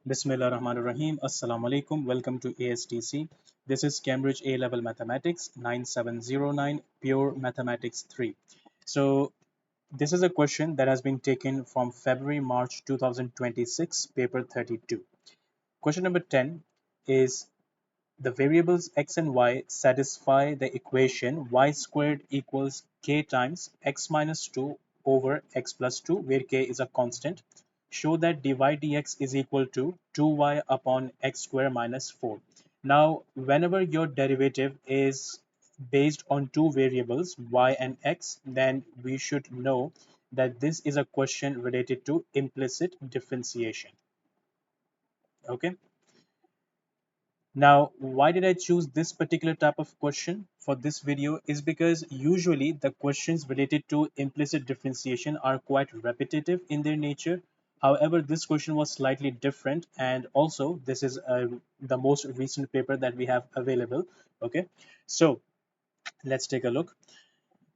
Bismillah Rahman Rahim. Assalamu alaikum. Welcome to ASTC. This is Cambridge A Level Mathematics 9709 Pure Mathematics 3. So, this is a question that has been taken from February March 2026, paper 32. Question number 10 is the variables x and y satisfy the equation y squared equals k times x minus 2 over x plus 2, where k is a constant. Show that dy dx is equal to 2y upon x squared minus 4. Now, whenever your derivative is based on two variables, y and x, then we should know that this is a question related to implicit differentiation. Okay. Now, why did I choose this particular type of question for this video is because usually the questions related to implicit differentiation are quite repetitive in their nature. However, this question was slightly different, and also this is the most recent paper that we have available. Okay, so let's take a look.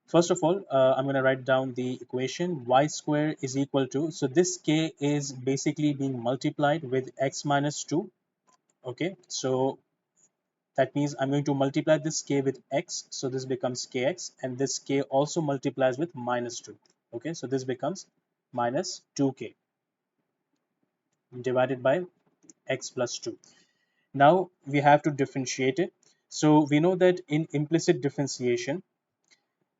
First of all, I'm going to write down the equation y square is equal to, so this k is basically being multiplied with x minus 2. Okay, so that means I'm going to multiply this k with x, so this becomes kx, and this k also multiplies with minus 2. Okay, so this becomes minus 2k divided by x plus 2. Now we have to differentiate it. So we know that in implicit differentiation,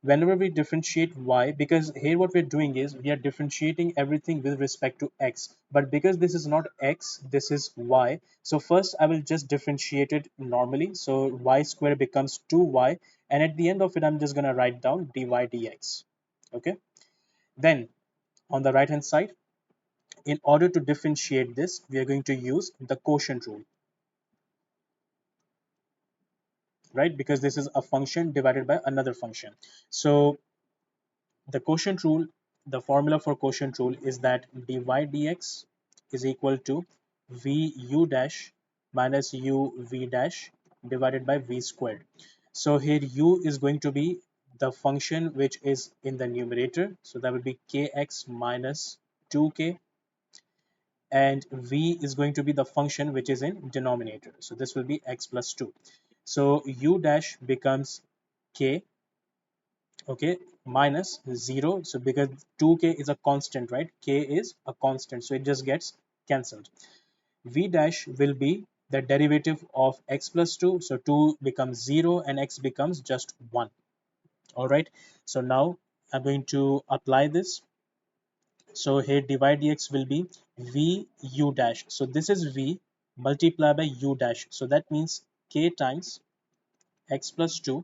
whenever we differentiate y, because here what we're doing is we are differentiating everything with respect to x, but because this is not x, this is y, so first I will just differentiate it normally, so y square becomes 2y, and at the end of it I'm just going to write down dy dx. Okay, then on the right hand side, in order to differentiate this, we are going to use the quotient rule, right, because this is a function divided by another function. So the quotient rule, the formula for quotient rule is that dy dx is equal to v u dash minus u v dash divided by v squared. So here u is going to be the function which is in the numerator, so that would be kx minus 2k, and v is going to be the function which is in denominator, so this will be x plus 2. So u dash becomes k, okay, minus 0, so because 2k is a constant, right, k is a constant, so it just gets cancelled. V dash will be the derivative of x plus 2, so 2 becomes 0 and x becomes just 1. All right, so now I'm going to apply this. So here divide dx will be v u dash, so this is v multiplied by u dash, so that means k times x plus 2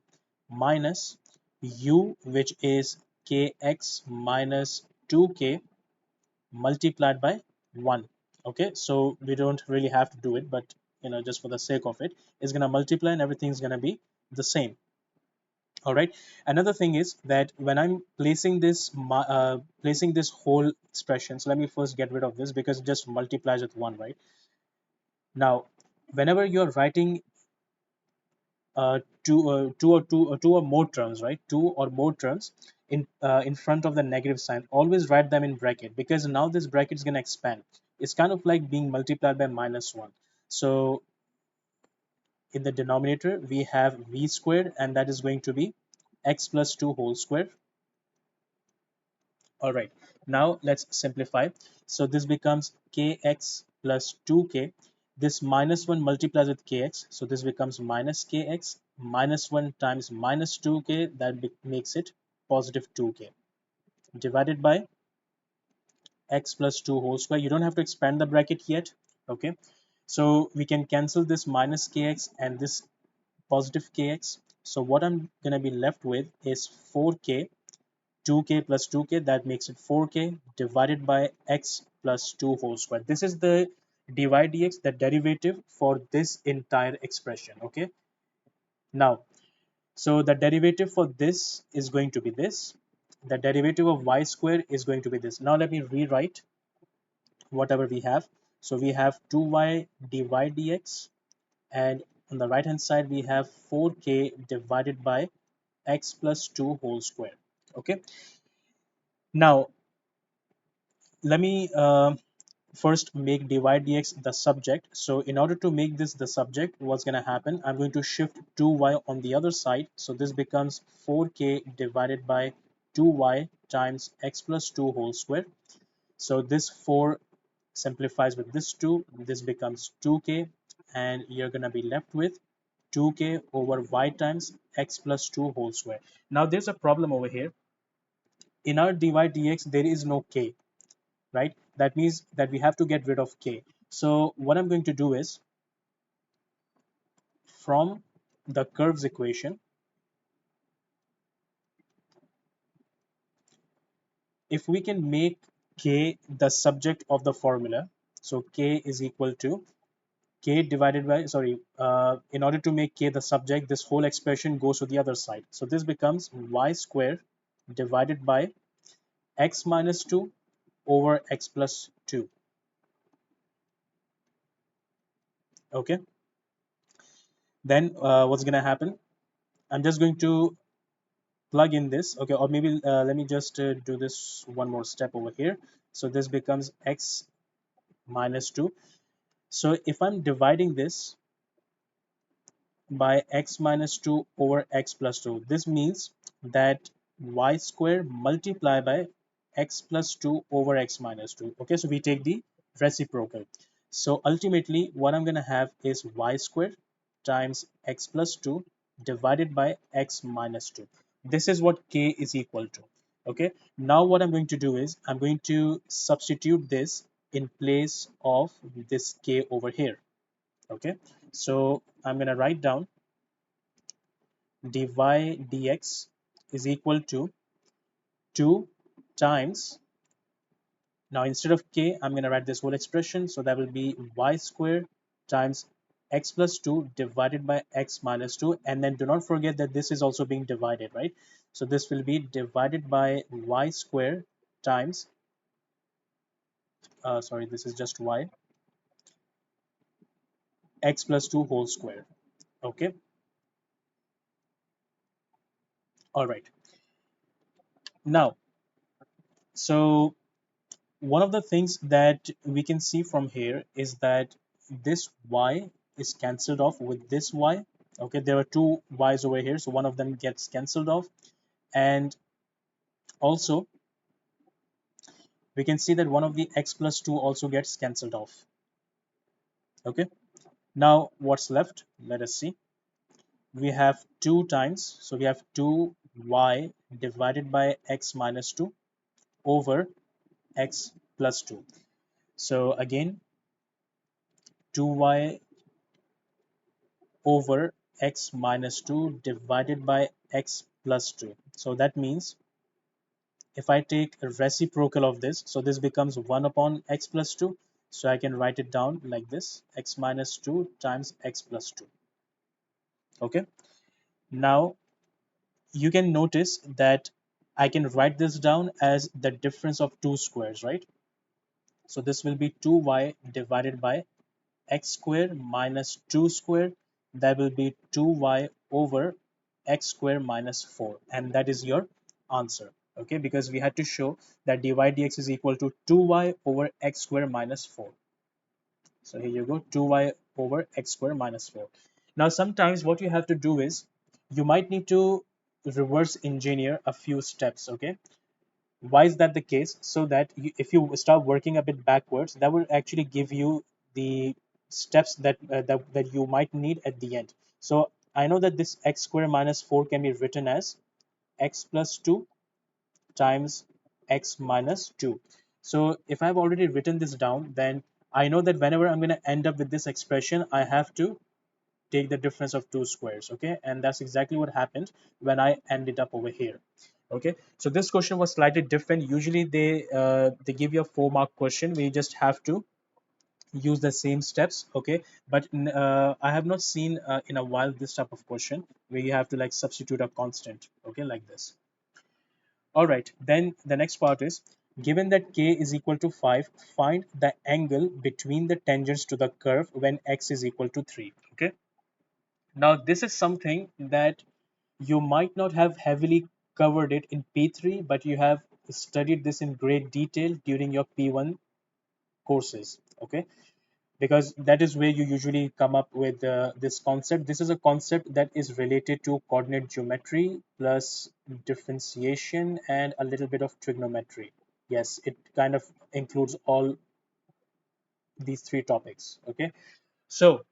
minus u, which is kx minus 2k multiplied by 1. Okay, so we don't really have to do it, but just for the sake of it, it's going to multiply and everything is going to be the same. All right, another thing is that when I'm placing this whole expression, so let me first get rid of this because it just multiplies with 1, right? Now whenever you're writing two or more terms, right? Two or more terms in front of the negative sign. Always write them in bracket, because now this bracket is going to expand. It's kind of like being multiplied by minus 1. So in the denominator we have v squared, and that is going to be x plus 2 whole square. All right, now let's simplify. So this becomes kx plus 2k. This minus 1 multiplies with kx, so this becomes minus kx minus 1 times minus 2k, that makes it positive 2k, divided by x plus 2 whole square. You don't have to expand the bracket yet. Okay, so we can cancel this minus kx and this positive kx. So what I'm going to be left with is 4k, 2k plus 2k, that makes it 4k, divided by x plus 2 whole square. This is the dy dx, the derivative for this entire expression. Okay, now so the derivative for this is going to be this, the derivative of y square is going to be this. Now let me rewrite whatever we have. So we have 2y dy dx, and on the right hand side we have 4k divided by x plus 2 whole square. Okay, now let me first make divide dx the subject. So in order to make this the subject, what's going to happen, I'm going to shift 2y on the other side. So this becomes 4k divided by 2y times x plus 2 whole square. So this 4 simplifies with this 2, this becomes 2k, and you're going to be left with 2k over y times x plus 2 whole square. Now there's a problem over here. In our divide dx there is no k, right? That means that we have to get rid of k. So what I'm going to do is, from the curves equation, if we can make k the subject of the formula, so k is equal to k divided by, sorry, in order to make k the subject, this whole expression goes to the other side. So this becomes y square divided by x minus 2 over x plus 2. Okay, then what's going to happen, I'm just going to plug in this. Okay, or maybe let me just do this one more step over here. So this becomes x minus 2. So if I'm dividing this by x minus 2 over x plus 2, this means that y square multiplied by x plus 2 over x minus 2. Okay, so we take the reciprocal. So ultimately what I'm going to have is y square times x plus 2 divided by x minus 2. This is what k is equal to. Okay, now what I'm going to do is I'm going to substitute this in place of this k over here. Okay, so I'm going to write down dy dx is equal to 2 times, now instead of k I'm going to write this whole expression, so that will be y square times x plus 2 divided by x minus 2, and then do not forget that this is also being divided, right? So this will be divided by y square times sorry, this is just y, x plus 2 whole square. Okay, all right. Now, so one of the things that we can see from here is that this y is cancelled off with this y. Okay, there are two y's over here, so one of them gets cancelled off, and also we can see that one of the x plus 2 also gets cancelled off. Okay, now what's left, let us see. We have 2 times, so we have 2y divided by x minus 2 over x plus 2. So again, 2y over x minus 2 divided by x plus 2. So that means if I take a reciprocal of this, so this becomes 1 upon x plus 2. So I can write it down like this, x minus 2 times x plus 2. Okay, now you can notice that I can write this down as the difference of two squares, right? So this will be 2y divided by x square minus 2 square, that will be 2y over x square minus 4, and that is your answer. Okay, because we had to show that dy dx is equal to 2y over x square minus 4. So here you go, 2y over x square minus 4. Now sometimes what you have to do is you might need to reverse engineer a few steps. Okay, why is that the case? So that if you start working a bit backwards, that will actually give you the steps that you might need at the end. So I know that this x square minus 4 can be written as x plus 2 times x minus 2. So if I've already written this down, then I know that whenever I'm going to end up with this expression, I have to take the difference of two squares. Okay, and that's exactly what happened when I ended up over here. Okay, so this question was slightly different. Usually they give you a 4-mark question where you just have to use the same steps. Okay, but I have not seen in a while this type of question where you have to like substitute a constant. Okay, like this. All right, then the next part is, given that k is equal to 5, find the angle between the tangents to the curve when x is equal to 3. Okay, now this is something that you might not have heavily covered it in P3, but you have studied this in great detail during your P1 courses. Okay, because that is where you usually come up with this concept. This is a concept that is related to coordinate geometry plus differentiation and a little bit of trigonometry. Yes, it kind of includes all these three topics. Okay, so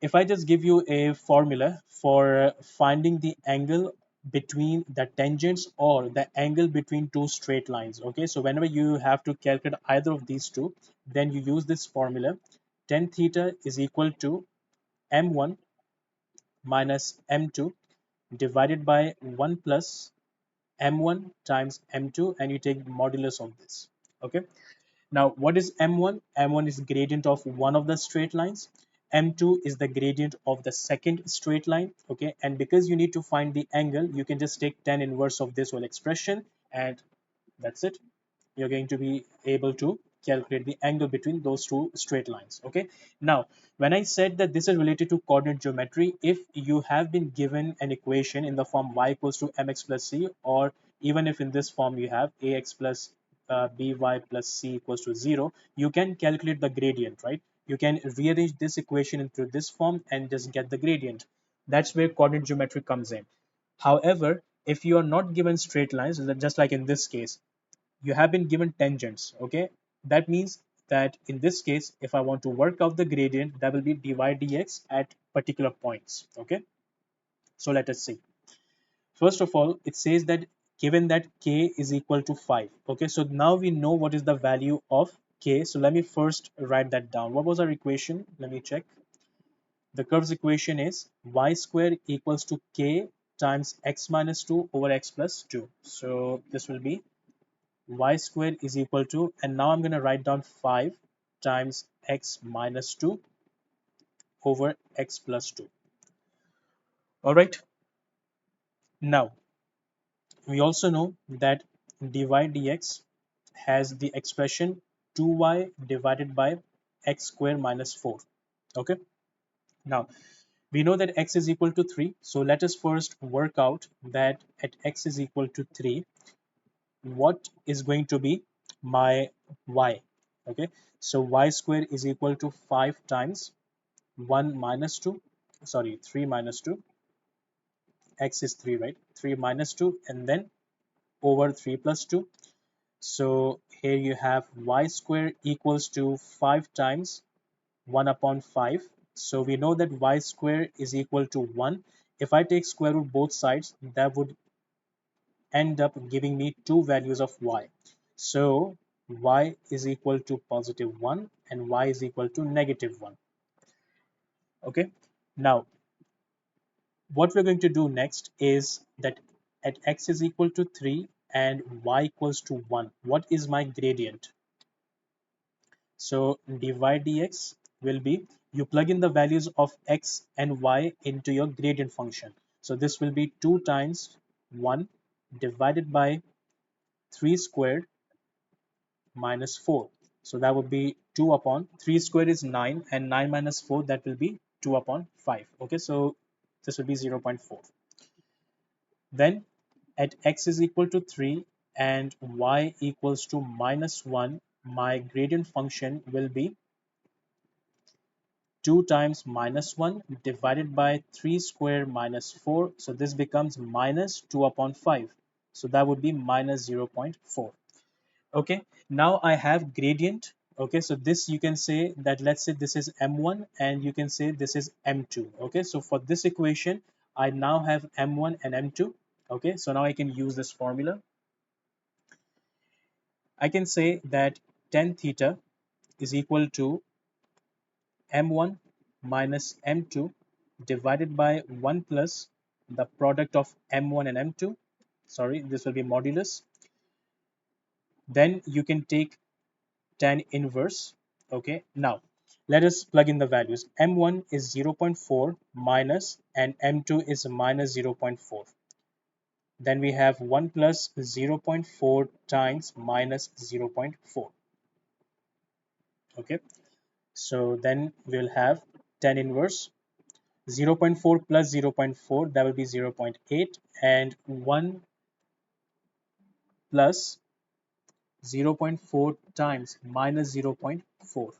if I just give you a formula for finding the angle between the tangents or the angle between two straight lines. Okay, so whenever you have to calculate either of these two, then you use this formula. Tan theta is equal to m1 minus m2 divided by 1 plus m1 times m2, and you take modulus of this. Okay, now what is m1? M1 is gradient of one of the straight lines, m2 is the gradient of the second straight line. Okay, and because you need to find the angle, you can just take tan inverse of this whole expression, and that's it. You're going to be able to calculate the angle between those two straight lines. Okay, now when I said that this is related to coordinate geometry, if you have been given an equation in the form y equals to mx plus c, or even if in this form you have ax plus by plus c equals to 0, you can calculate the gradient, right? You can rearrange this equation into this form and just get the gradient. That's where coordinate geometry comes in. However, if you are not given straight lines, just like in this case, you have been given tangents. Okay, that means that in this case, if I want to work out the gradient, that will be dy dx at particular points. Okay, so let us see. First of all, it says that given that k is equal to 5. Okay, so now we know what is the value of k. So let me first write that down. What was our equation? Let me check. The curve's equation is y square equals to k times x minus 2 over x plus 2. So this will be y square is equal to, and now I'm going to write down 5 times x minus 2 over x plus 2. All right, now we also know that dy dx has the expression 2y divided by x square minus 4. Okay, now we know that x is equal to 3, so let us first work out that at x is equal to 3, what is going to be my y. Okay, so y square is equal to 5 times 1 minus 2, sorry, 3 minus 2, x is 3, right? 3 minus 2, and then over 3 plus 2. So here you have y square equals to 5 times 1 upon 5. So we know that y square is equal to 1. If I take square root both sides, that would end up giving me two values of y. So y is equal to positive 1 and y is equal to negative 1. Okay, now what we're going to do next is that at x is equal to 3 and y equals to 1, what is my gradient? So dy dx will be, you plug in the values of x and y into your gradient function. So this will be 2 times 1 divided by 3 squared minus 4. So that would be 2 upon 3 squared is 9, and 9 minus 4, that will be 2 upon 5. Okay, so this will be 0.4. Then at x is equal to 3 and y equals to minus 1, my gradient function will be 2 times minus 1 divided by 3 square minus 4. So this becomes minus 2 upon 5. So that would be minus 0.4. Okay, now I have gradient. Okay, so this you can say that, let's say this is m1 and you can say this is m2. Okay, so for this equation, I now have m1 and m2. Okay, so now I can use this formula. I can say that tan theta is equal to m1 minus m2 divided by 1 plus the product of m1 and m2. Sorry, this will be modulus. Then you can take tan inverse. Okay, now let us plug in the values. M1 is 0.4 minus, and M2 is minus 0.4. Then we have 1 plus 0.4 times minus 0.4. Okay, so then we'll have tan inverse 0.4 plus 0.4, that will be 0.8, and 1 plus 0.4 times minus 0.4.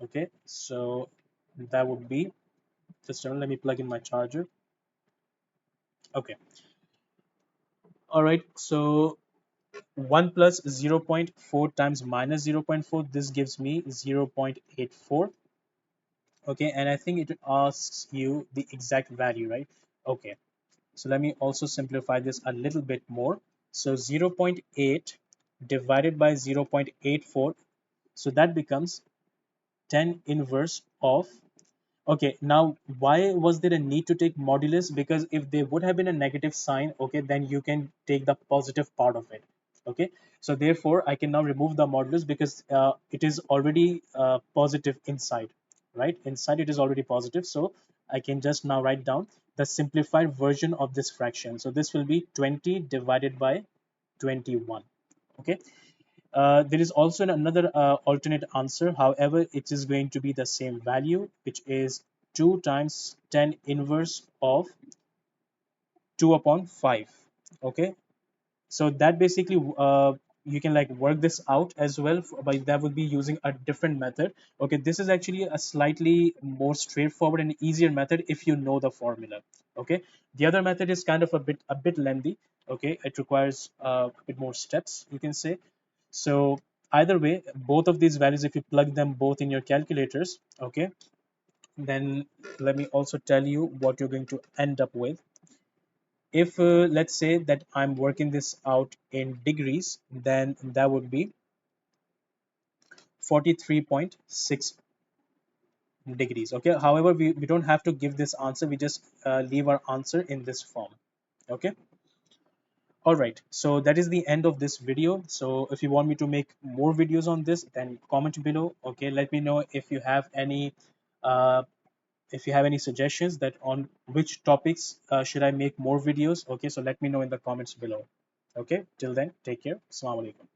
Okay, so that would be, just a minute, let me plug in my charger. Okay, all right, so 1 plus 0.4 times minus 0.4, this gives me 0.84. Okay, and I think it asks you the exact value, right? Okay, so let me also simplify this a little bit more. So 0.8 divided by 0.84, so that becomes 10 inverse of. Okay, now why was there a need to take modulus? Because if there would have been a negative sign, okay, then you can take the positive part of it. Okay, so therefore I can now remove the modulus because it is already positive inside, right? Inside it is already positive, so I can just now write down the simplified version of this fraction. So this will be 20 divided by 21. Okay, there is also another alternate answer. However, it is going to be the same value, which is 2 times 10 inverse of 2 upon 5. Okay, so that basically you can like work this out as well, but that would be using a different method. Okay, this is actually a slightly more straightforward and easier method if you know the formula. Okay, the other method is kind of a bit lengthy. Okay, it requires a bit more steps, you can say. So either way, both of these values, if you plug them both in your calculators, okay, then let me also tell you what you're going to end up with. If let's say that I'm working this out in degrees, then that would be 43.6 degrees. Okay, however, we don't have to give this answer, we just leave our answer in this form. Okay, all right, so that is the end of this video. So if you want me to make more videos on this, then comment below. Okay, let me know uh, if you have any suggestions that on which topics should I make more videos. Okay, so let me know in the comments below. Okay, till then, take care. Assalamu alaikum.